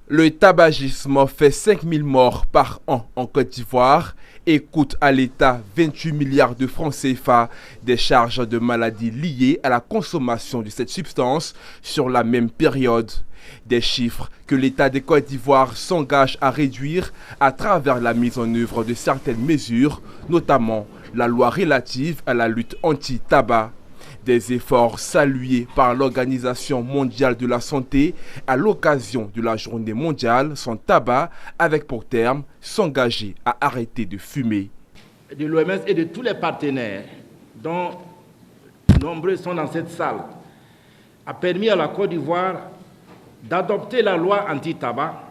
Le tabagisme fait 5000 morts par an en Côte d'Ivoire et coûte à l'État 28 milliards de francs CFA des charges de maladies liées à la consommation de cette substance sur la même période. Des chiffres que l'État de Côte d'Ivoire s'engage à réduire à travers la mise en œuvre de certaines mesures, notamment la loi relative à la lutte anti-tabac. Des efforts salués par l'Organisation mondiale de la santé à l'occasion de la journée mondiale sans tabac, avec pour terme s'engager à arrêter de fumer. De l'OMS et de tous les partenaires, dont nombreux sont dans cette salle, a permis à la Côte d'Ivoire d'adopter la loi anti-tabac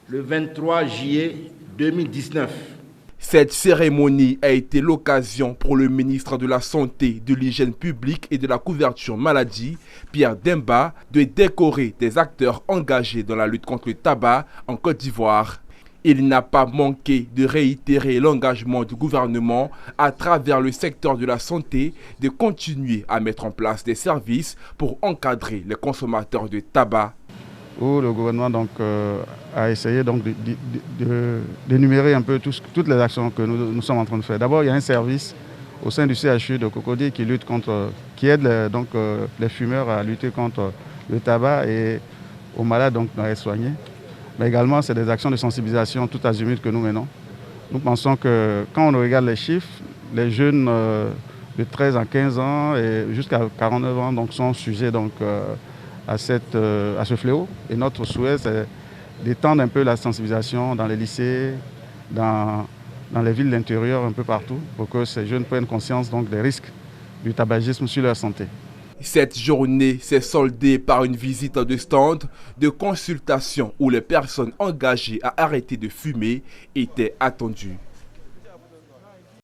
le 23 juillet 2019. Cette cérémonie a été l'occasion pour le ministre de la Santé, de l'Hygiène publique et de la couverture maladie, Pierre Demba, de décorer des acteurs engagés dans la lutte contre le tabac en Côte d'Ivoire. Il n'a pas manqué de réitérer l'engagement du gouvernement à travers le secteur de la santé de continuer à mettre en place des services pour encadrer les consommateurs de tabac. Où le gouvernement a essayé d'énumérer un peu toutes les actions que nous sommes en train de faire. D'abord, il y a un service au sein du CHU de Cocody qui aide les fumeurs à lutter contre le tabac et aux malades à être soignés. Mais également, c'est des actions de sensibilisation tout azimut que nous menons. Nous pensons que quand on regarde les chiffres, les jeunes de 13 à 15 ans et jusqu'à 49 ans sont sujets à ce fléau. Et notre souhait, c'est d'étendre un peu la sensibilisation dans les lycées, dans les villes d'intérieur, un peu partout, pour que ces jeunes prennent conscience des risques du tabagisme sur leur santé. Cette journée s'est soldée par une visite de stand de consultation où les personnes engagées à arrêter de fumer étaient attendues.